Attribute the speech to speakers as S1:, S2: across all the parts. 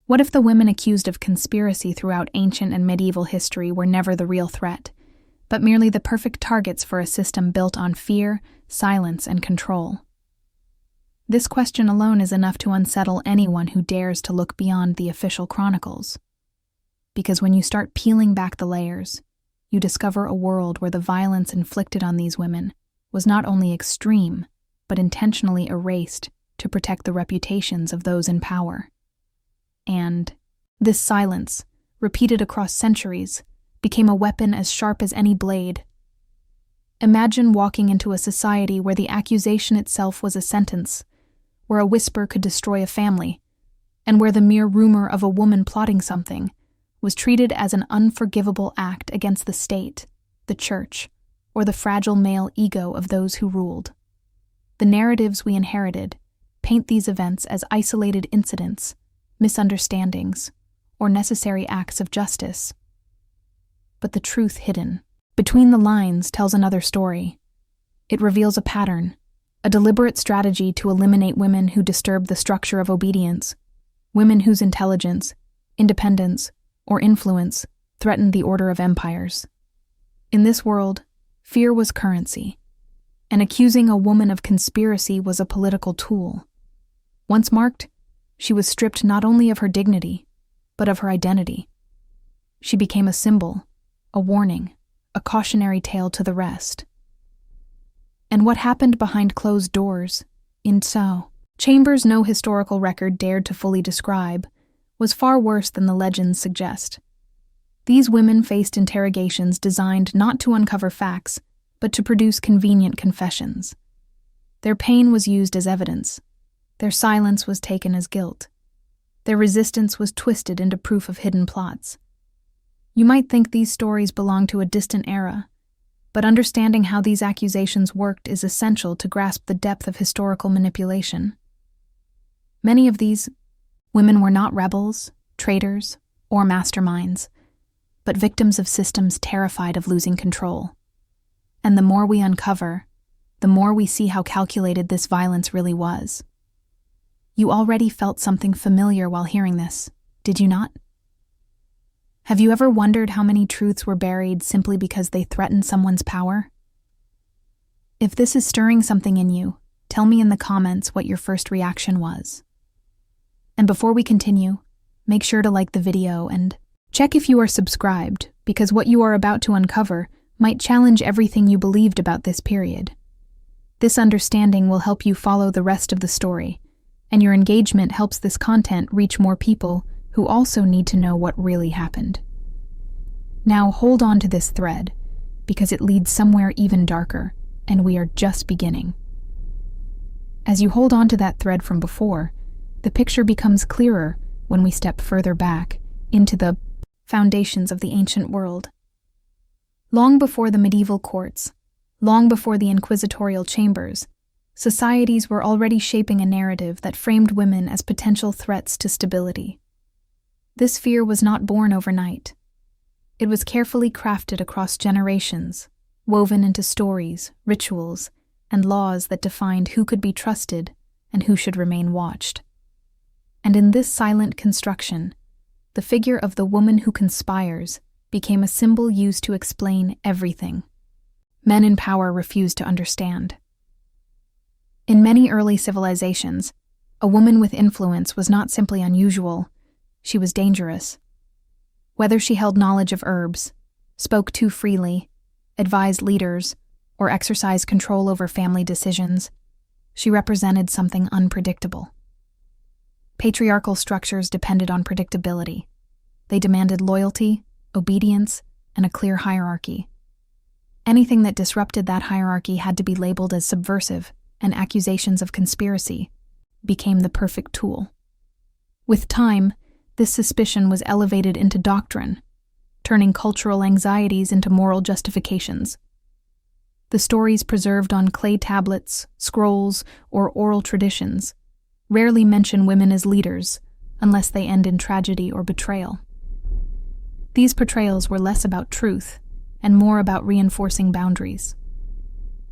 S1: What if the women accused of conspiracy throughout ancient and medieval history were never the real threat, but merely the perfect targets for a system built on fear, silence, and control? This question alone is enough to unsettle anyone who dares to look beyond the official chronicles. Because when you start peeling back the layers, you discover a world where the violence inflicted on these women was not only extreme, but intentionally erased to protect the reputations of those in power. And this silence, repeated across centuries, became a weapon as sharp as any blade. Imagine walking into a society where the accusation itself was a sentence, where a whisper could destroy a family, and where the mere rumor of a woman plotting something was treated as an unforgivable act against the state, the church, or the fragile male ego of those who ruled. The narratives we inherited paint these events as isolated incidents, misunderstandings, or necessary acts of justice. But the truth hidden between the lines tells another story. It reveals a pattern, a deliberate strategy to eliminate women who disturb the structure of obedience, women whose intelligence, independence, or influence threatened the order of empires. In this world, fear was currency, and accusing a woman of conspiracy was a political tool. Once marked, she was stripped not only of her dignity, but of her identity. She became a symbol, a warning, a cautionary tale to the rest. And what happened behind closed doors, in chambers no historical record dared to fully describe, was far worse than the legends suggest. These women faced interrogations designed not to uncover facts, but to produce convenient confessions. Their pain was used as evidence. Their silence was taken as guilt. Their resistance was twisted into proof of hidden plots. You might think these stories belong to a distant era, but understanding how these accusations worked is essential to grasp the depth of historical manipulation. Many of these women were not rebels, traitors, or masterminds, but victims of systems terrified of losing control. And the more we uncover, the more we see how calculated this violence really was. You already felt something familiar while hearing this, did you not? Have you ever wondered how many truths were buried simply because they threatened someone's power? If this is stirring something in you, tell me in the comments what your first reaction was. And before we continue, make sure to like the video and check if you are subscribed, because what you are about to uncover might challenge everything you believed about this period. This understanding will help you follow the rest of the story, and your engagement helps this content reach more people who also need to know what really happened. Now hold on to this thread, because it leads somewhere even darker, and we are just beginning. As you hold on to that thread from before, the picture becomes clearer when we step further back into the foundations of the ancient world. Long before the medieval courts, long before the inquisitorial chambers, societies were already shaping a narrative that framed women as potential threats to stability. This fear was not born overnight. It was carefully crafted across generations, woven into stories, rituals, and laws that defined who could be trusted and who should remain watched. And in this silent construction, the figure of the woman who conspires became a symbol used to explain everything men in power refused to understand. In many early civilizations, a woman with influence was not simply unusual, she was dangerous. Whether she held knowledge of herbs, spoke too freely, advised leaders, or exercised control over family decisions, she represented something unpredictable. Patriarchal structures depended on predictability. They demanded loyalty, obedience, and a clear hierarchy. Anything that disrupted that hierarchy had to be labeled as subversive, and accusations of conspiracy became the perfect tool. With time, this suspicion was elevated into doctrine, turning cultural anxieties into moral justifications. The stories preserved on clay tablets, scrolls, or oral traditions rarely mention women as leaders unless they end in tragedy or betrayal. These portrayals were less about truth and more about reinforcing boundaries.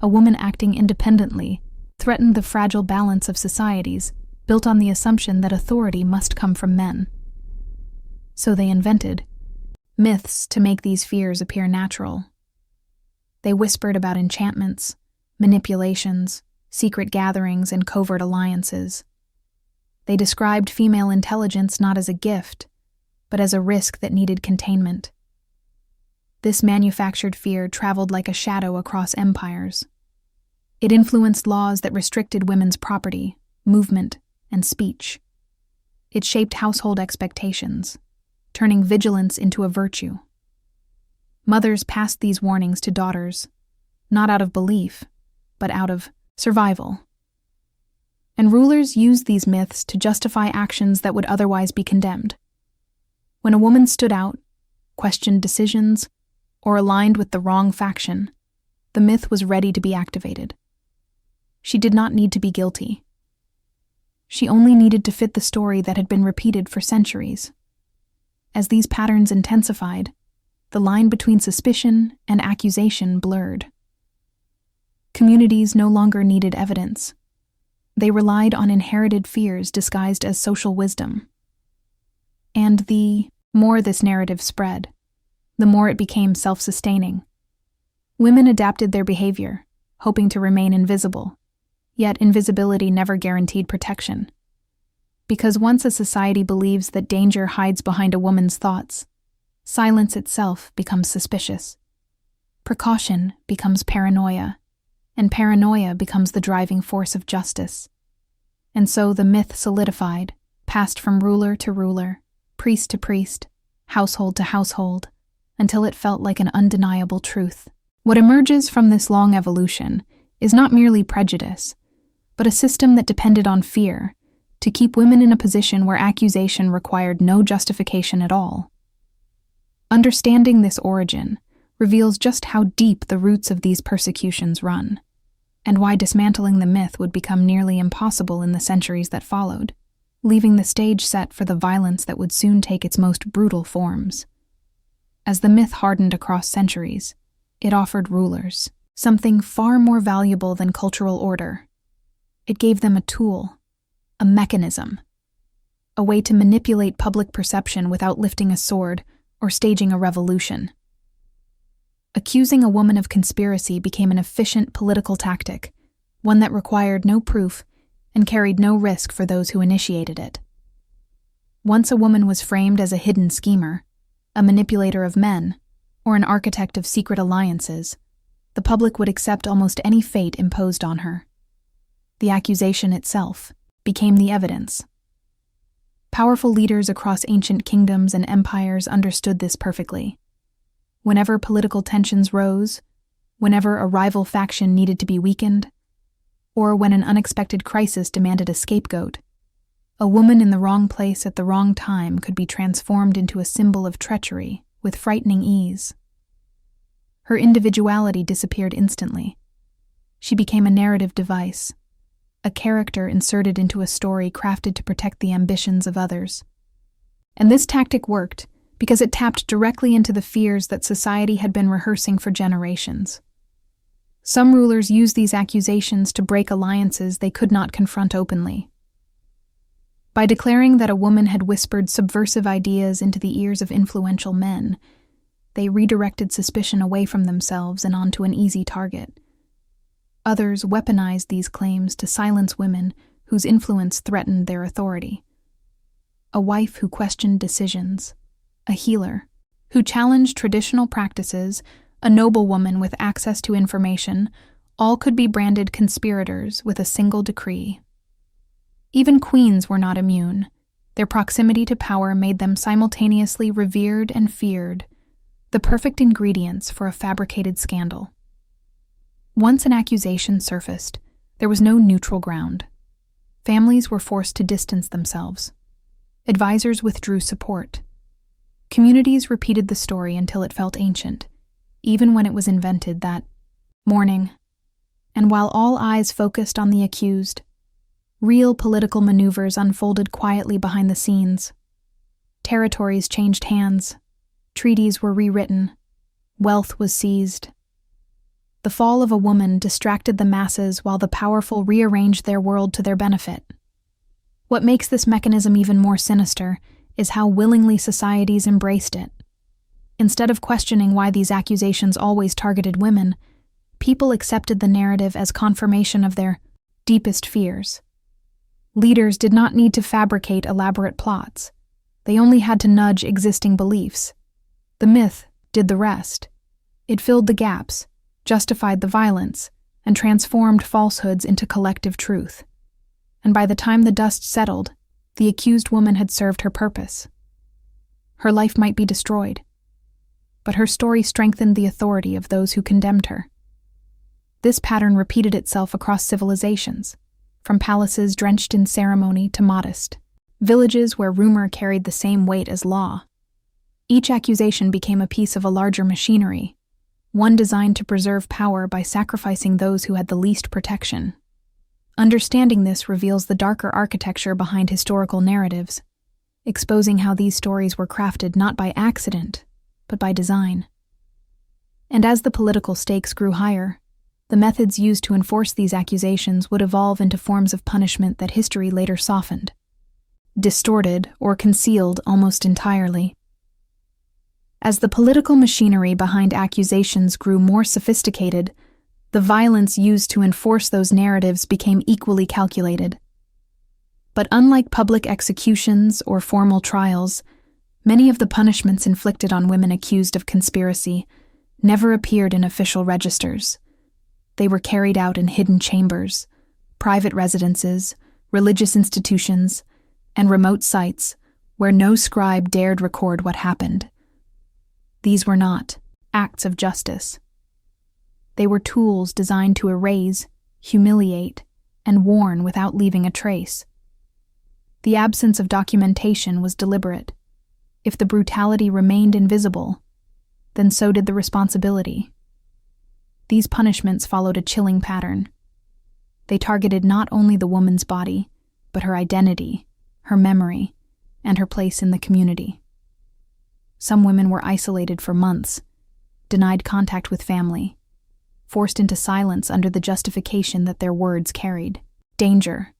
S1: A woman acting independently threatened the fragile balance of societies built on the assumption that authority must come from men. So they invented myths to make these fears appear natural. They whispered about enchantments, manipulations, secret gatherings, and covert alliances. They described female intelligence not as a gift, but as a risk that needed containment. This manufactured fear traveled like a shadow across empires. It influenced laws that restricted women's property, movement, and speech. It shaped household expectations, turning vigilance into a virtue. Mothers passed these warnings to daughters, not out of belief, but out of survival. And rulers used these myths to justify actions that would otherwise be condemned. When a woman stood out, questioned decisions, or aligned with the wrong faction, the myth was ready to be activated. She did not need to be guilty. She only needed to fit the story that had been repeated for centuries. As these patterns intensified, the line between suspicion and accusation blurred. Communities no longer needed evidence. They relied on inherited fears disguised as social wisdom. And the more this narrative spread, the more it became self-sustaining. Women adapted their behavior, hoping to remain invisible, yet invisibility never guaranteed protection. Because once a society believes that danger hides behind a woman's thoughts, silence itself becomes suspicious. Precaution becomes paranoia, and paranoia becomes the driving force of justice. And so the myth solidified, passed from ruler to ruler, priest to priest, household to household, until it felt like an undeniable truth. What emerges from this long evolution is not merely prejudice, but a system that depended on fear to keep women in a position where accusation required no justification at all. Understanding this origin reveals just how deep the roots of these persecutions run, and why dismantling the myth would become nearly impossible in the centuries that followed, leaving the stage set for the violence that would soon take its most brutal forms. As the myth hardened across centuries, it offered rulers something far more valuable than cultural order. It gave them a tool, a mechanism, a way to manipulate public perception without lifting a sword or staging a revolution. Accusing a woman of conspiracy became an efficient political tactic, one that required no proof and carried no risk for those who initiated it. Once a woman was framed as a hidden schemer, a manipulator of men, or an architect of secret alliances, the public would accept almost any fate imposed on her. The accusation itself became the evidence. Powerful leaders across ancient kingdoms and empires understood this perfectly. Whenever political tensions rose, whenever a rival faction needed to be weakened, or when an unexpected crisis demanded a scapegoat, a woman in the wrong place at the wrong time could be transformed into a symbol of treachery with frightening ease. Her individuality disappeared instantly. She became a narrative device, a character inserted into a story crafted to protect the ambitions of others. And this tactic worked because it tapped directly into the fears that society had been rehearsing for generations. Some rulers used these accusations to break alliances they could not confront openly. By declaring that a woman had whispered subversive ideas into the ears of influential men, they redirected suspicion away from themselves and onto an easy target. Others weaponized these claims to silence women whose influence threatened their authority. A wife who questioned decisions, a healer who challenged traditional practices, a noblewoman with access to information, all could be branded conspirators with a single decree. Even queens were not immune. Their proximity to power made them simultaneously revered and feared, the perfect ingredients for a fabricated scandal. Once an accusation surfaced, there was no neutral ground. Families were forced to distance themselves. Advisors withdrew support. Communities repeated the story until it felt ancient, even when it was invented that morning. And while all eyes focused on the accused, real political maneuvers unfolded quietly behind the scenes. Territories changed hands, treaties were rewritten, wealth was seized. The fall of a woman distracted the masses while the powerful rearranged their world to their benefit. What makes this mechanism even more sinister is how willingly societies embraced it. Instead of questioning why these accusations always targeted women, people accepted the narrative as confirmation of their deepest fears. Leaders did not need to fabricate elaborate plots. They only had to nudge existing beliefs. The myth did the rest. It filled the gaps, justified the violence, and transformed falsehoods into collective truth. And by the time the dust settled, the accused woman had served her purpose. Her life might be destroyed, but her story strengthened the authority of those who condemned her. This pattern repeated itself across civilizations, from palaces drenched in ceremony to modest villages where rumor carried the same weight as law. Each accusation became a piece of a larger machinery, one designed to preserve power by sacrificing those who had the least protection. Understanding this reveals the darker architecture behind historical narratives, exposing how these stories were crafted not by accident, but by design. And as the political stakes grew higher, the methods used to enforce these accusations would evolve into forms of punishment that history later softened, distorted, or concealed almost entirely. As the political machinery behind accusations grew more sophisticated, the violence used to enforce those narratives became equally calculated. But unlike public executions or formal trials, many of the punishments inflicted on women accused of conspiracy never appeared in official registers. They were carried out in hidden chambers, private residences, religious institutions, and remote sites where no scribe dared record what happened. These were not acts of justice. They were tools designed to erase, humiliate, and warn without leaving a trace. The absence of documentation was deliberate. If the brutality remained invisible, then so did the responsibility. These punishments followed a chilling pattern. They targeted not only the woman's body, but her identity, her memory, and her place in the community. Some women were isolated for months, denied contact with family, forced into silence under the justification that their words carried danger.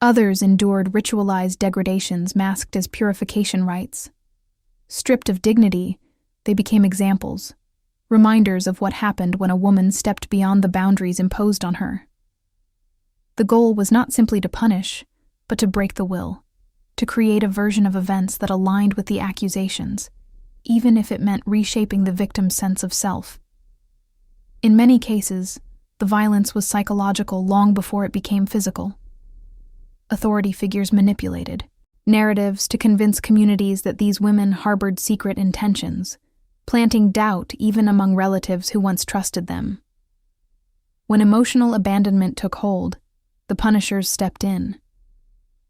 S1: Others endured ritualized degradations masked as purification rites. Stripped of dignity, they became examples, reminders of what happened when a woman stepped beyond the boundaries imposed on her. The goal was not simply to punish, but to break the will, to create a version of events that aligned with the accusations, even if it meant reshaping the victim's sense of self. In many cases, the violence was psychological long before it became physical. Authority figures manipulated narratives to convince communities that these women harbored secret intentions, planting doubt even among relatives who once trusted them. When emotional abandonment took hold, the punishers stepped in.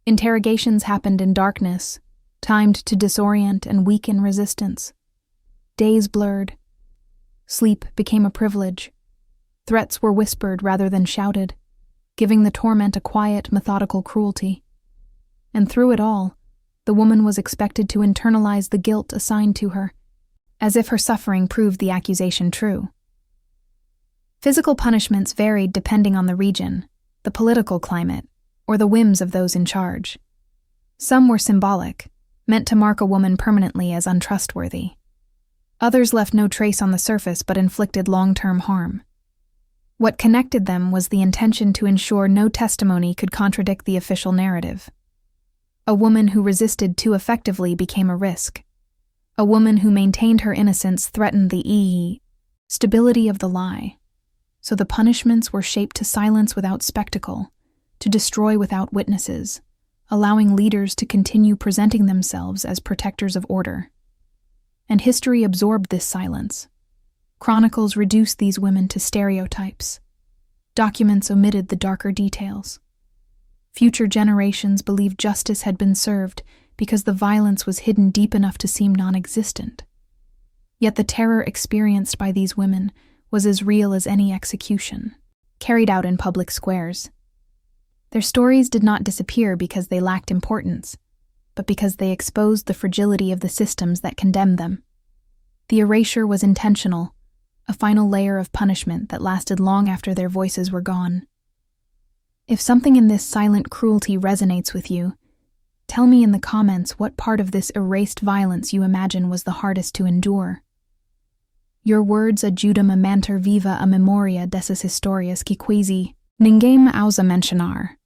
S1: Interrogations happened in darkness, timed to disorient and weaken resistance. Days blurred. Sleep became a privilege. Threats were whispered rather than shouted, giving the torment a quiet, methodical cruelty. And through it all, the woman was expected to internalize the guilt assigned to her, as if her suffering proved the accusation true. Physical punishments varied depending on the region, the political climate, or the whims of those in charge. Some were symbolic, meant to mark a woman permanently as untrustworthy. Others left no trace on the surface but inflicted long-term harm. What connected them was the intention to ensure no testimony could contradict the official narrative. A woman who resisted too effectively became a risk. A woman who maintained her innocence threatened the stability of the lie. So the punishments were shaped to silence without spectacle, to destroy without witnesses, allowing leaders to continue presenting themselves as protectors of order. And history absorbed this silence. Chronicles reduced these women to stereotypes. Documents omitted the darker details. Future generations believed justice had been served because the violence was hidden deep enough to seem non-existent. Yet the terror experienced by these women was as real as any execution, carried out in public squares. Their stories did not disappear because they lacked importance, but because they exposed the fragility of the systems that condemned them. The erasure was intentional, a final layer of punishment that lasted long after their voices were gone. If something in this silent cruelty resonates with you, Tell me in the comments what part of this erased violence you imagine was the hardest to endure. Your words adjudam a manter viva a memoria desses historias que quasi ninguém ousa mencionar.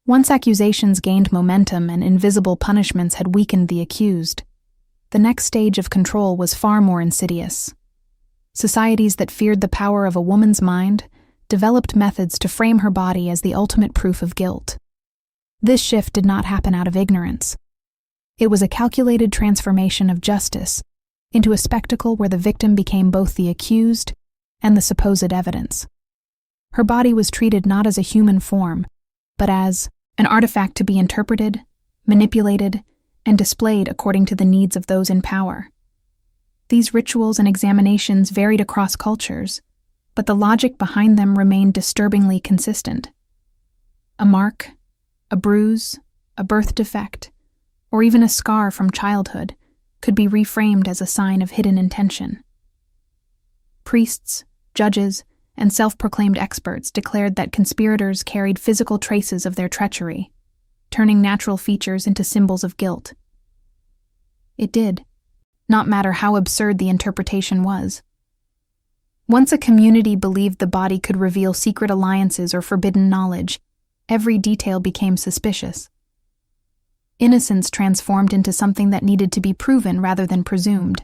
S1: Once accusations gained momentum and invisible punishments had weakened the accused, the next stage of control was far more insidious. Societies that feared the power of a woman's mind developed methods to frame her body as the ultimate proof of guilt. This shift did not happen out of ignorance. It was a calculated transformation of justice into a spectacle where the victim became both the accused and the supposed evidence. Her body was treated not as a human form, but as an artifact to be interpreted, manipulated, and displayed according to the needs of those in power. These rituals and examinations varied across cultures, but the logic behind them remained disturbingly consistent. A mark, a bruise, a birth defect, or even a scar from childhood could be reframed as a sign of hidden intention. Priests, judges, and self-proclaimed experts declared that conspirators carried physical traces of their treachery, turning natural features into symbols of guilt. It did not matter how absurd the interpretation was. Once a community believed the body could reveal secret alliances or forbidden knowledge, every detail became suspicious. Innocence transformed into something that needed to be proven rather than presumed.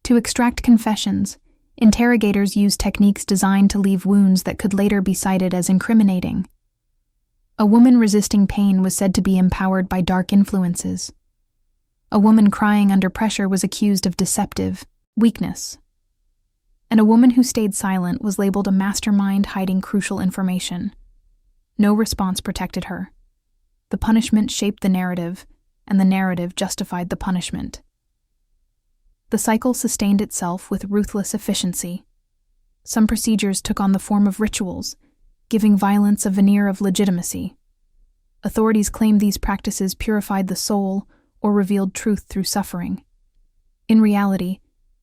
S1: To extract confessions, interrogators used techniques designed to leave wounds that could later be cited as incriminating. A woman resisting pain was said to be empowered by dark influences. A woman crying under pressure was accused of deceptive weakness. And a woman who stayed silent was labeled a mastermind hiding crucial information. No response protected her. The punishment shaped the narrative, and the narrative justified the punishment. The cycle sustained itself with ruthless efficiency. Some procedures took on the form of rituals, giving violence a veneer of legitimacy. Authorities claimed these practices purified the soul or revealed truth through suffering. In reality,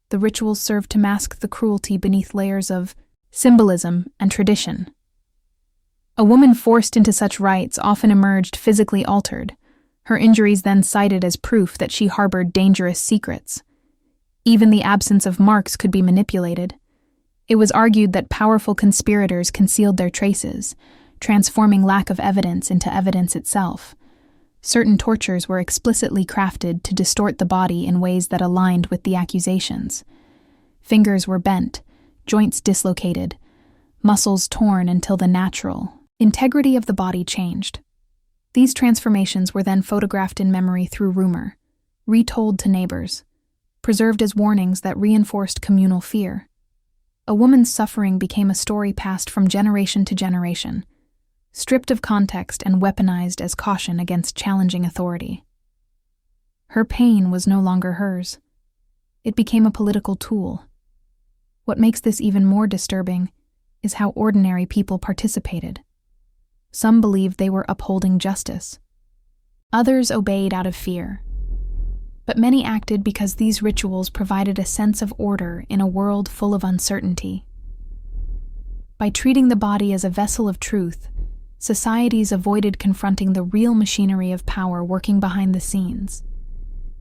S1: the rituals served to mask the cruelty beneath layers of symbolism and tradition. A woman forced into such rites often emerged physically altered, her injuries then cited as proof that she harbored dangerous secrets. Even the absence of marks could be manipulated. It was argued that powerful conspirators concealed their traces, transforming lack of evidence into evidence itself. Certain tortures were explicitly crafted to distort the body in ways that aligned with the accusations. Fingers were bent, joints dislocated, muscles torn until the natural integrity of the body changed. These transformations were then photographed in memory through rumor, retold to neighbors, preserved as warnings that reinforced communal fear. A woman's suffering became a story passed from generation to generation, stripped of context and weaponized as caution against challenging authority. Her pain was no longer hers. It became a political tool. What makes this even more disturbing is how ordinary people participated. Some believed they were upholding justice. Others obeyed out of fear. But many acted because these rituals provided a sense of order in a world full of uncertainty. By treating the body as a vessel of truth, societies avoided confronting the real machinery of power working behind the scenes.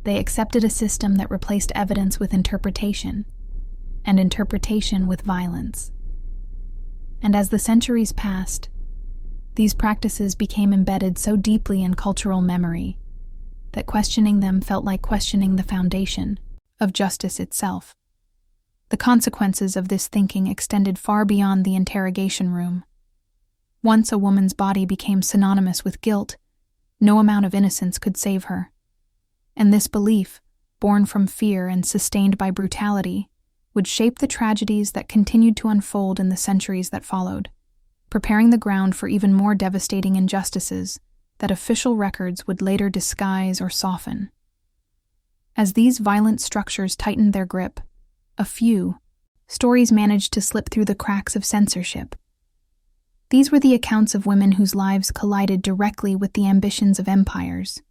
S1: They accepted a system that replaced evidence with interpretation, and interpretation with violence. And as the centuries passed, these practices became embedded so deeply in cultural memory that questioning them felt like questioning the foundation of justice itself. The consequences of this thinking extended far beyond the interrogation room. Once a woman's body became synonymous with guilt, no amount of innocence could save her. And this belief, born from fear and sustained by brutality, would shape the tragedies that continued to unfold in the centuries that followed, preparing the ground for even more devastating injustices that official records would later disguise or soften. As these violent structures tightened their grip, a few stories managed to slip through the cracks of censorship. These were the accounts of women whose lives collided directly with the ambitions of empires,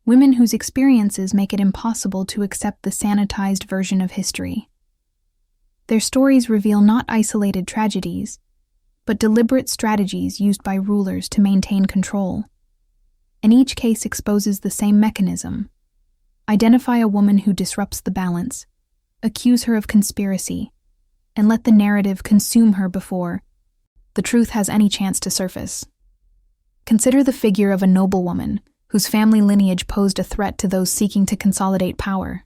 S1: women whose experiences make it impossible to accept the sanitized version of history. Their stories reveal not isolated tragedies, but deliberate strategies used by rulers to maintain control. and each case exposes the same mechanism. Identify a woman who disrupts the balance, accuse her of conspiracy, and let the narrative consume her before the truth has any chance to surface. Consider the figure of a noblewoman whose family lineage posed a threat to those seeking to consolidate power.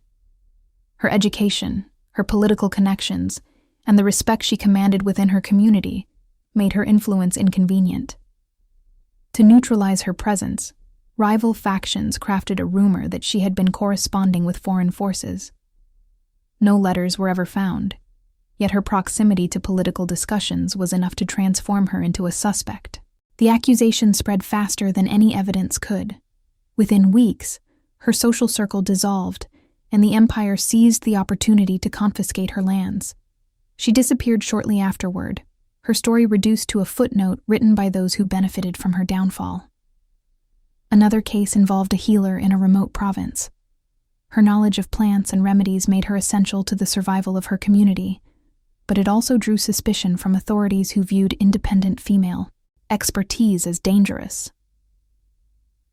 S1: Her education, her political connections, and the respect she commanded within her community made her influence inconvenient. To neutralize her presence, rival factions crafted a rumor that she had been corresponding with foreign forces. No letters were ever found, yet her proximity to political discussions was enough to transform her into a suspect. The accusation spread faster than any evidence could. Within weeks, her social circle dissolved, and the empire seized the opportunity to confiscate her lands. She disappeared shortly afterward, her story reduced to a footnote written by those who benefited from her downfall. Another case involved a healer in a remote province. Her knowledge of plants and remedies made her essential to the survival of her community, but it also drew suspicion from authorities who viewed independent female expertise as dangerous.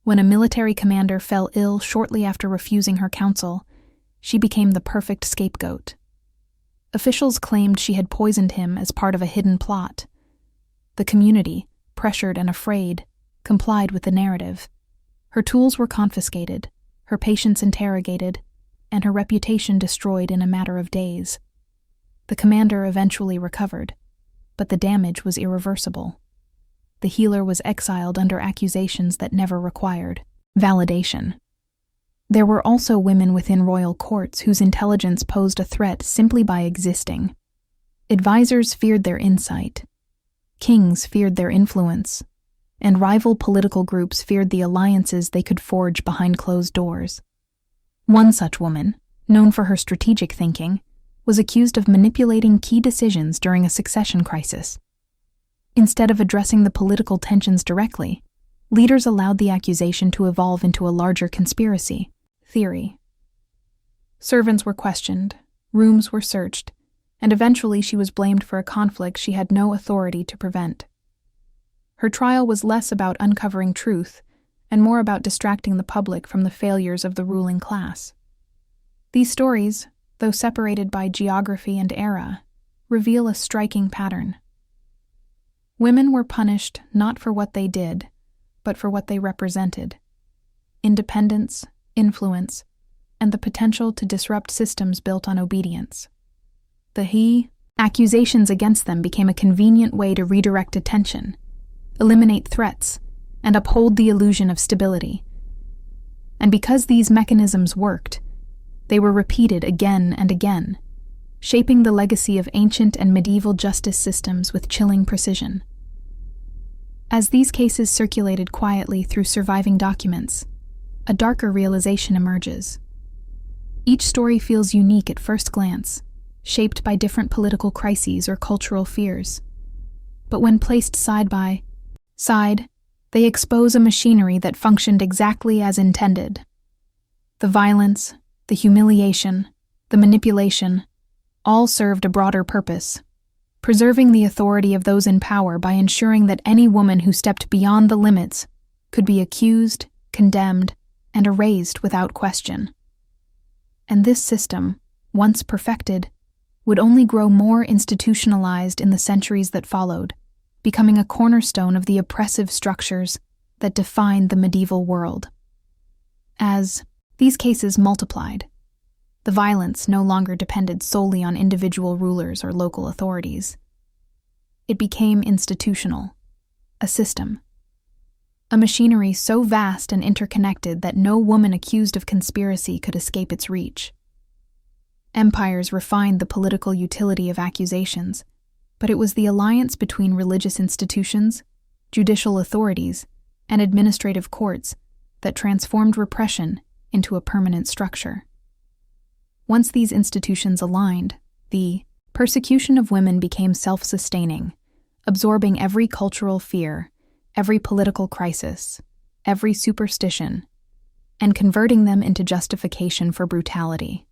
S1: When a military commander fell ill shortly after refusing her counsel, she became the perfect scapegoat. Officials claimed she had poisoned him as part of a hidden plot. The community, pressured and afraid, complied with the narrative. Her tools were confiscated, her patients interrogated, and her reputation destroyed in a matter of days. The commander eventually recovered, but the damage was irreversible. The healer was exiled under accusations that never required validation. There were also women within royal courts whose intelligence posed a threat simply by existing. Advisors feared their insight, kings feared their influence, and rival political groups feared the alliances they could forge behind closed doors. One such woman, known for her strategic thinking, was accused of manipulating key decisions during a succession crisis. Instead of addressing the political tensions directly, leaders allowed the accusation to evolve into a larger conspiracy theory. Servants were questioned, rooms were searched, and eventually she was blamed for a conflict she had no authority to prevent. Her trial was less about uncovering truth and more about distracting the public from the failures of the ruling class. These stories, though separated by geography and era, reveal a striking pattern. Women were punished not for what they did, but for what they represented: independence, influence, and the potential to disrupt systems built on obedience. Accusations against them became a convenient way to redirect attention, eliminate threats, and uphold the illusion of stability. And because these mechanisms worked, they were repeated again and again, shaping the legacy of ancient and medieval justice systems with chilling precision. As these cases circulated quietly through surviving documents, a darker realization emerges. Each story feels unique at first glance, shaped by different political crises or cultural fears. But when placed side by side, they expose a machinery that functioned exactly as intended. The violence, the humiliation, the manipulation, all served a broader purpose: preserving the authority of those in power by ensuring that any woman who stepped beyond the limits could be accused, condemned, and erased without question. And this system, once perfected, would only grow more institutionalized in the centuries that followed, becoming a cornerstone of the oppressive structures that defined the medieval world. As these cases multiplied, the violence no longer depended solely on individual rulers or local authorities. It became institutional, a system, a machinery so vast and interconnected that no woman accused of conspiracy could escape its reach. Empires refined the political utility of accusations, but it was the alliance between religious institutions, judicial authorities, and administrative courts that transformed repression into a permanent structure. Once these institutions aligned, the persecution of women became self-sustaining, absorbing every cultural fear, every political crisis, every superstition, and converting them into justification for brutality.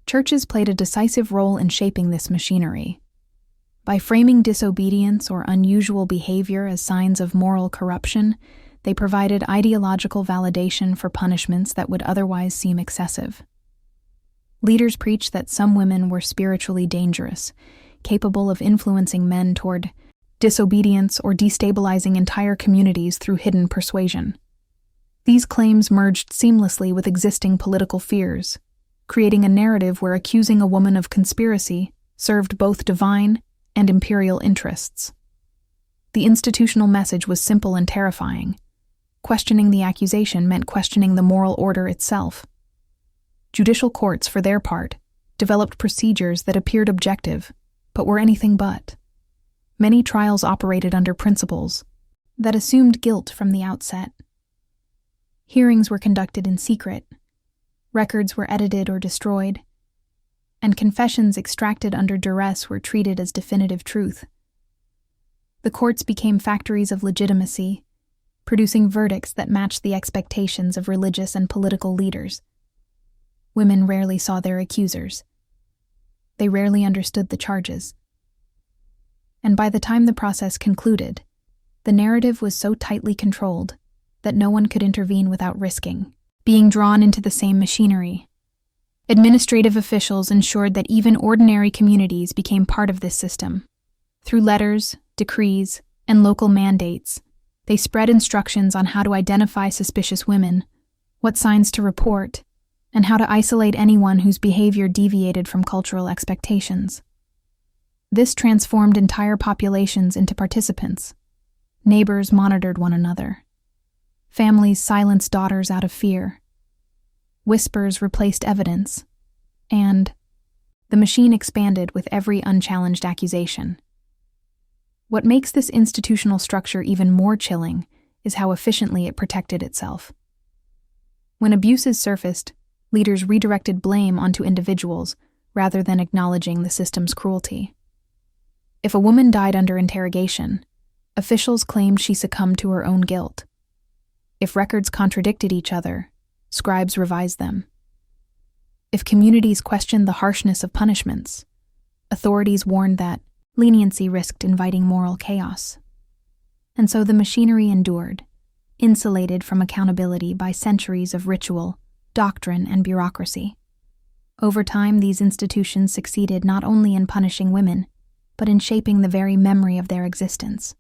S1: Churches played a decisive role in shaping this machinery. By framing disobedience or unusual behavior as signs of moral corruption, They provided ideological validation for punishments that would otherwise seem excessive. Leaders preached that some women were spiritually dangerous, capable of influencing men toward disobedience or destabilizing entire communities through hidden persuasion. These claims merged seamlessly with existing political fears, creating a narrative where accusing a woman of conspiracy served both divine and imperial interests. The institutional message was simple and terrifying. Questioning the accusation meant questioning the moral order itself. Judicial courts, for their part, developed procedures that appeared objective, but were anything but. Many trials operated under principles that assumed guilt from the outset. Hearings were conducted in secret, records were edited or destroyed, and confessions extracted under duress were treated as definitive truth. The courts became factories of legitimacy, producing verdicts that matched the expectations of religious and political leaders. Women rarely saw their accusers. They rarely understood the charges. And by the time the process concluded, the narrative was so tightly controlled that no one could intervene without risking being drawn into the same machinery. Administrative officials ensured that even ordinary communities became part of this system. Through letters, decrees, and local mandates, they spread instructions on how to identify suspicious women, what signs to report, and how to isolate anyone whose behavior deviated from cultural expectations. This transformed entire populations into participants. Neighbors monitored one another. Families silenced daughters out of fear. Whispers replaced evidence, and the machine expanded with every unchallenged accusation. What makes this institutional structure even more chilling is how efficiently it protected itself. When abuses surfaced, leaders redirected blame onto individuals rather than acknowledging the system's cruelty. If a woman died under interrogation, officials claimed she succumbed to her own guilt. If records contradicted each other, scribes revised them. If communities questioned the harshness of punishments, authorities warned that leniency risked inviting moral chaos. And so the machinery endured, insulated from accountability by centuries of ritual, doctrine, and bureaucracy. Over time, these institutions succeeded not only in punishing women, but in shaping the very memory of their existence.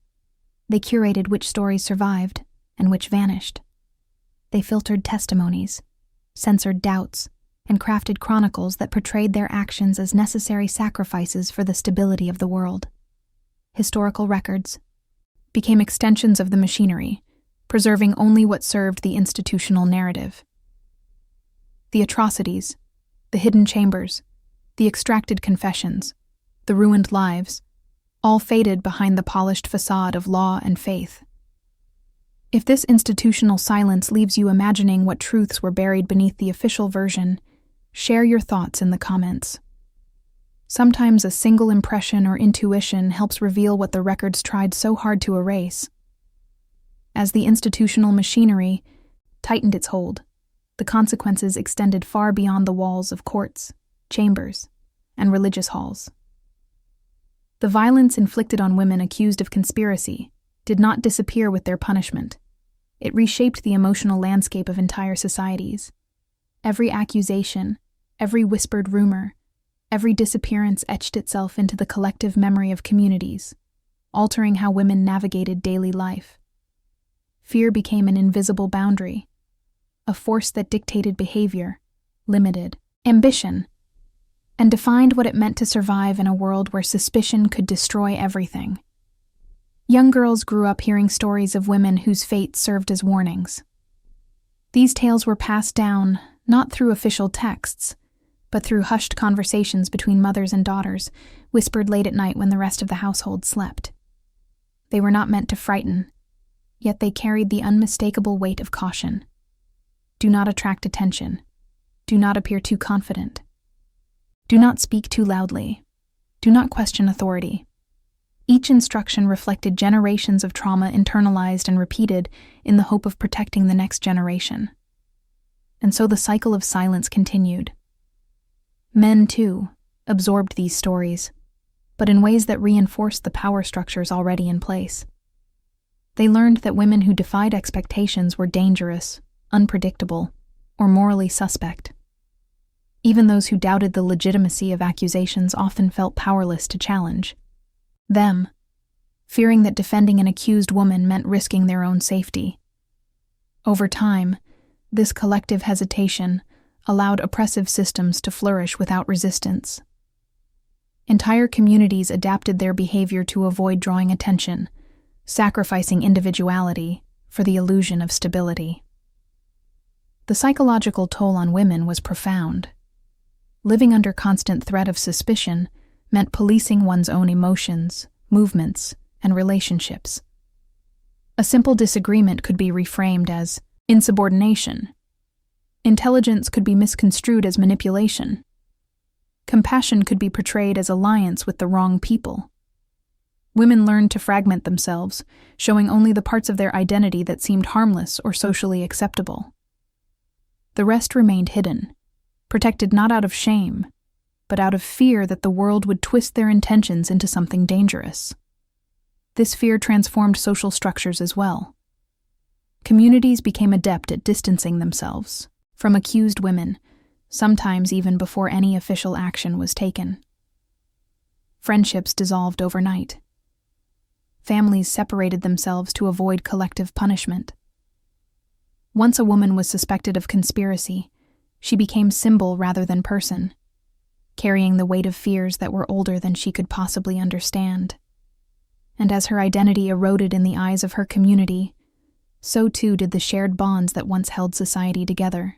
S1: They curated which stories survived and which vanished. They filtered testimonies, censored doubts, and crafted chronicles that portrayed their actions as necessary sacrifices for the stability of the world. Historical records became extensions of the machinery, preserving only what served the institutional narrative. The atrocities, the hidden chambers, the extracted confessions, the ruined lives, all faded behind the polished facade of law and faith. If this institutional silence leaves you imagining what truths were buried beneath the official version, share your thoughts in the comments. Sometimes a single impression or intuition helps reveal what the records tried so hard to erase. As the institutional machinery tightened its hold, the consequences extended far beyond the walls of courts, chambers, and religious halls. The violence inflicted on women accused of conspiracy did not disappear with their punishment. It reshaped the emotional landscape of entire societies. Every accusation, every whispered rumor, every disappearance etched itself into the collective memory of communities, altering how women navigated daily life. Fear became an invisible boundary, a force that dictated behavior, limited ambition, and defined what it meant to survive in a world where suspicion could destroy everything. Young girls grew up hearing stories of women whose fate served as warnings. These tales were passed down not through official texts, but through hushed conversations between mothers and daughters, whispered late at night when the rest of the household slept. They were not meant to frighten, yet they carried the unmistakable weight of caution. Do not attract attention. Do not appear too confident. Do not speak too loudly. Do not question authority. Each instruction reflected generations of trauma internalized and repeated in the hope of protecting the next generation. And so the cycle of silence continued. Men, too, absorbed these stories, but in ways that reinforced the power structures already in place. They learned that women who defied expectations were dangerous, unpredictable, or morally suspect. Even those who doubted the legitimacy of accusations often felt powerless to challenge them, fearing that defending an accused woman meant risking their own safety. Over time, this collective hesitation allowed oppressive systems to flourish without resistance. Entire communities adapted their behavior to avoid drawing attention, sacrificing individuality for the illusion of stability. The psychological toll on women was profound. Living under constant threat of suspicion meant policing one's own emotions, movements, and relationships. A simple disagreement could be reframed as insubordination. Intelligence could be misconstrued as manipulation. Compassion could be portrayed as alliance with the wrong people. Women learned to fragment themselves, showing only the parts of their identity that seemed harmless or socially acceptable. The rest remained hidden, protected not out of shame, but out of fear that the world would twist their intentions into something dangerous. This fear transformed social structures as well. Communities became adept at distancing themselves from accused women, sometimes even before any official action was taken. Friendships dissolved overnight. Families separated themselves to avoid collective punishment. Once a woman was suspected of conspiracy, she became symbol rather than person, carrying the weight of fears that were older than she could possibly understand. And as her identity eroded in the eyes of her community, so too did the shared bonds that once held society together.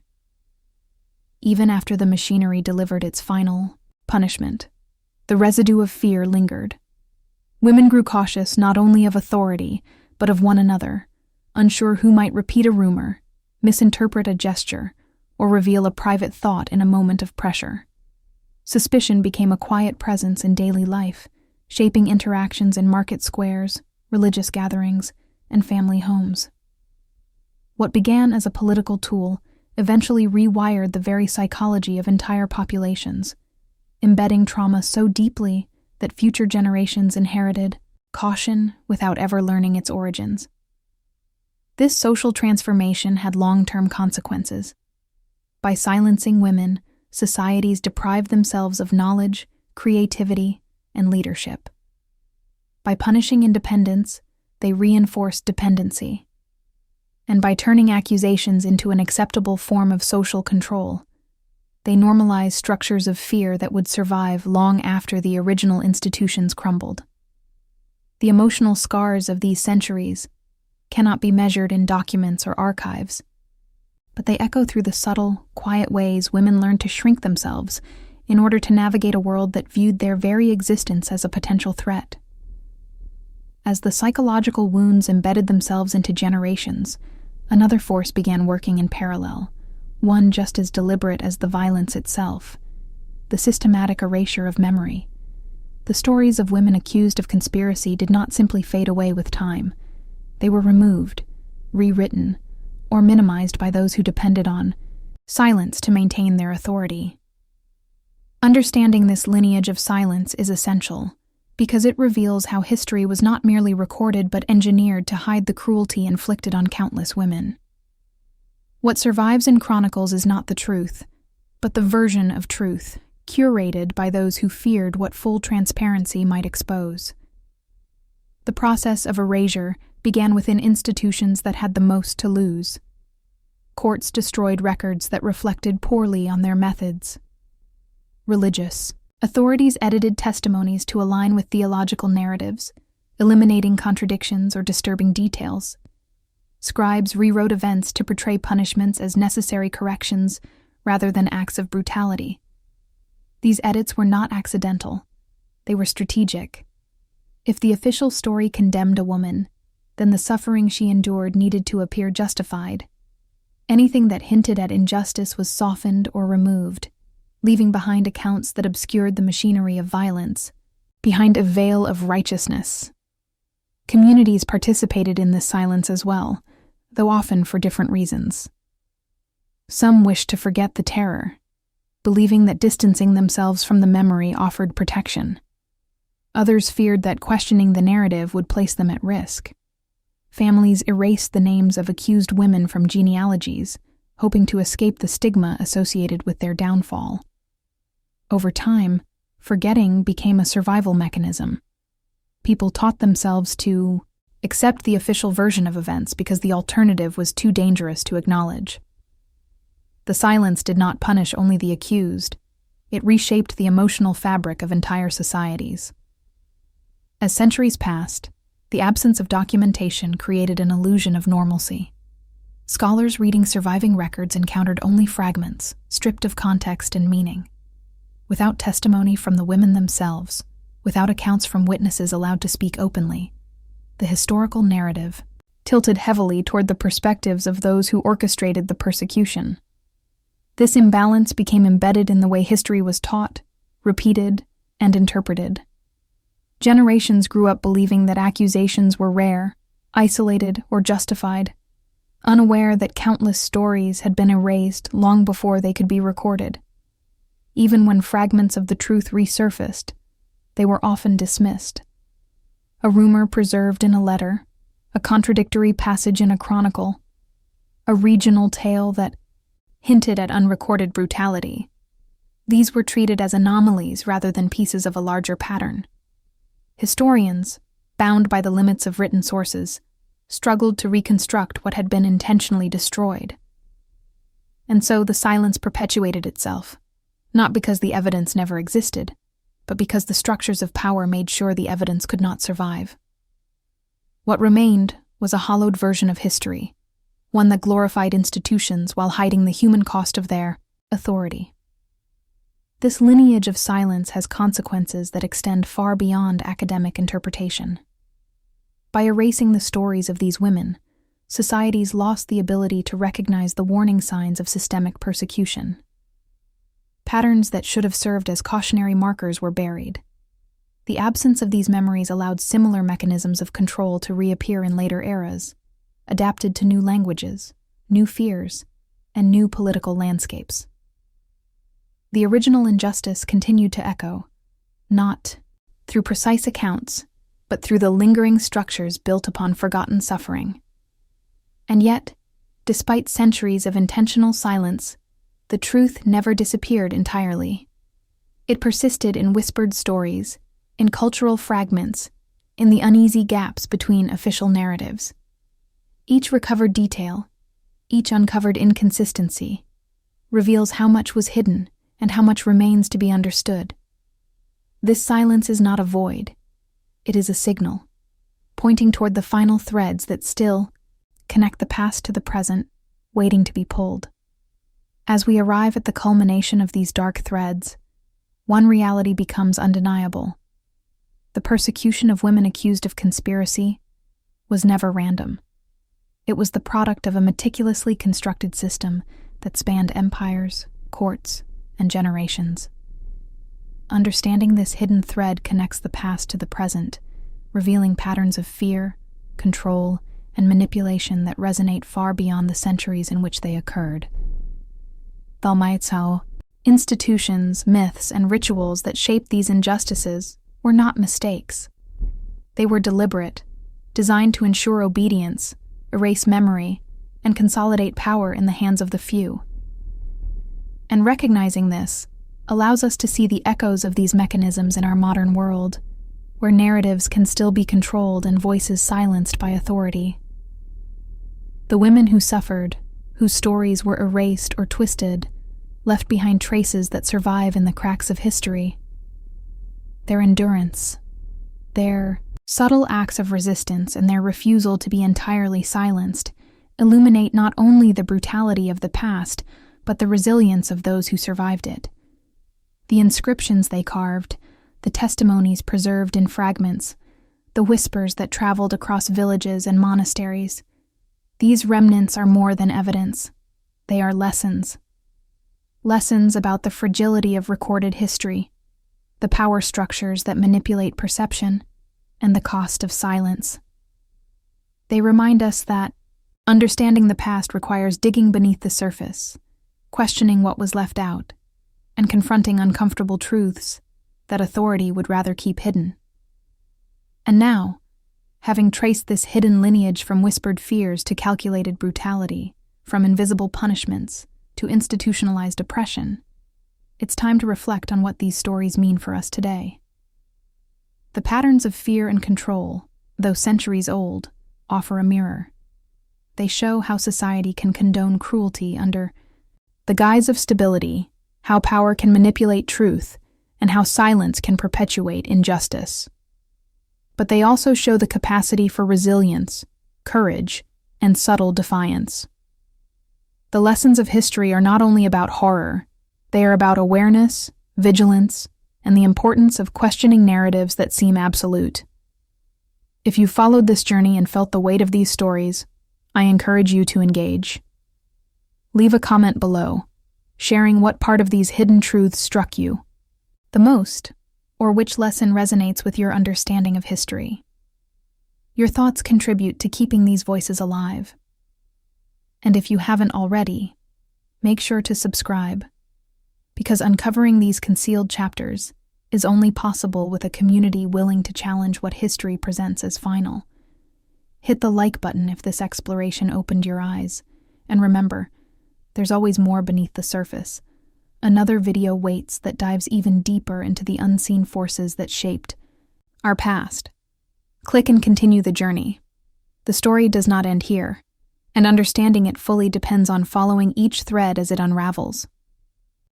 S1: Even after the machinery delivered its final punishment, the residue of fear lingered. Women grew cautious not only of authority, but of one another, unsure who might repeat a rumor, misinterpret a gesture, or reveal a private thought in a moment of pressure. Suspicion became a quiet presence in daily life, shaping interactions in market squares, religious gatherings, and family homes. What began as a political tool eventually rewired the very psychology of entire populations, embedding trauma so deeply that future generations inherited caution without ever learning its origins. This social transformation had long-term consequences. By silencing women, societies deprived themselves of knowledge, creativity, and leadership. By punishing independence, they reinforced dependency. And by turning accusations into an acceptable form of social control, they normalized structures of fear that would survive long after the original institutions crumbled. The emotional scars of these centuries cannot be measured in documents or archives, but they echo through the subtle, quiet ways women learned to shrink themselves in order to navigate a world that viewed their very existence as a potential threat. As the psychological wounds embedded themselves into generations, another force began working in parallel, one just as deliberate as the violence itself: the systematic erasure of memory. The stories of women accused of conspiracy did not simply fade away with time. They were removed, rewritten, or minimized by those who depended on silence to maintain their authority. Understanding this lineage of silence is essential, because it reveals how history was not merely recorded but engineered to hide the cruelty inflicted on countless women. What survives in chronicles is not the truth, but the version of truth, curated by those who feared what full transparency might expose. The process of erasure began within institutions that had the most to lose. Courts destroyed records that reflected poorly on their methods. Religious authorities edited testimonies to align with theological narratives, eliminating contradictions or disturbing details. Scribes rewrote events to portray punishments as necessary corrections rather than acts of brutality. These edits were not accidental. They were strategic. If the official story condemned a woman, then the suffering she endured needed to appear justified. Anything that hinted at injustice was softened or removed, leaving behind accounts that obscured the machinery of violence, behind a veil of righteousness. Communities participated in this silence as well, though often for different reasons. Some wished to forget the terror, believing that distancing themselves from the memory offered protection. Others feared that questioning the narrative would place them at risk. Families erased the names of accused women from genealogies, hoping to escape the stigma associated with their downfall. Over time, forgetting became a survival mechanism. People taught themselves to accept the official version of events because the alternative was too dangerous to acknowledge. The silence did not punish only the accused, it reshaped the emotional fabric of entire societies. As centuries passed, the absence of documentation created an illusion of normalcy. Scholars reading surviving records encountered only fragments, stripped of context and meaning. Without testimony from the women themselves, without accounts from witnesses allowed to speak openly, the historical narrative tilted heavily toward the perspectives of those who orchestrated the persecution. This imbalance became embedded in the way history was taught, repeated, and interpreted. Generations grew up believing that accusations were rare, isolated, or justified, unaware that countless stories had been erased long before they could be recorded. Even when fragments of the truth resurfaced, they were often dismissed. A rumor preserved in a letter, a contradictory passage in a chronicle, a regional tale that hinted at unrecorded brutality. These were treated as anomalies rather than pieces of a larger pattern. Historians, bound by the limits of written sources, struggled to reconstruct what had been intentionally destroyed. And so the silence perpetuated itself, not because the evidence never existed, but because the structures of power made sure the evidence could not survive. What remained was a hollowed version of history, one that glorified institutions while hiding the human cost of their authority. This lineage of silence has consequences that extend far beyond academic interpretation. By erasing the stories of these women, societies lost the ability to recognize the warning signs of systemic persecution. Patterns that should have served as cautionary markers were buried. The absence of these memories allowed similar mechanisms of control to reappear in later eras, adapted to new languages, new fears, and new political landscapes. The original injustice continued to echo, not through precise accounts, but through the lingering structures built upon forgotten suffering. And yet, despite centuries of intentional silence, the truth never disappeared entirely. It persisted in whispered stories, in cultural fragments, in the uneasy gaps between official narratives. Each recovered detail, each uncovered inconsistency, reveals how much was hidden and how much remains to be understood. This silence is not a void. It is a signal, pointing toward the final threads that still connect the past to the present, waiting to be pulled. As we arrive at the culmination of these dark threads, one reality becomes undeniable. The persecution of women accused of conspiracy was never random. It was the product of a meticulously constructed system that spanned empires, courts, and generations. Understanding this hidden thread connects the past to the present, revealing patterns of fear, control, and manipulation that resonate far beyond the centuries in which they occurred. Institutions, myths, and rituals that shaped these injustices were not mistakes. They were deliberate, designed to ensure obedience, erase memory, and consolidate power in the hands of the few. And recognizing this allows us to see the echoes of these mechanisms in our modern world, where narratives can still be controlled and voices silenced by authority. The women who suffered, whose stories were erased or twisted, left behind traces that survive in the cracks of history. Their endurance, their subtle acts of resistance, and their refusal to be entirely silenced illuminate not only the brutality of the past, but the resilience of those who survived it. The inscriptions they carved, the testimonies preserved in fragments, the whispers that traveled across villages and monasteries. These remnants are more than evidence. They are lessons. Lessons about the fragility of recorded history, the power structures that manipulate perception, and the cost of silence. They remind us that understanding the past requires digging beneath the surface, questioning what was left out, and confronting uncomfortable truths that authority would rather keep hidden. And now, Having traced this hidden lineage from whispered fears to calculated brutality, from invisible punishments to institutionalized oppression, it's time to reflect on what these stories mean for us today. The patterns of fear and control, though centuries old, offer a mirror. They show how society can condone cruelty under the guise of stability, how power can manipulate truth, and how silence can perpetuate injustice. But they also show the capacity for resilience, courage, and subtle defiance. The lessons of history are not only about horror, they are about awareness, vigilance, and the importance of questioning narratives that seem absolute. If you followed this journey and felt the weight of these stories, I encourage you to engage. Leave a comment below, sharing what part of these hidden truths struck you the most, or which lesson resonates with your understanding of history. Your thoughts contribute to keeping these voices alive. And if you haven't already, make sure to subscribe, because uncovering these concealed chapters is only possible with a community willing to challenge what history presents as final. Hit the like button if this exploration opened your eyes, and remember, there's always more beneath the surface. Another video waits that dives even deeper into the unseen forces that shaped our past. Click and continue the journey. The story does not end here, and understanding it fully depends on following each thread as it unravels.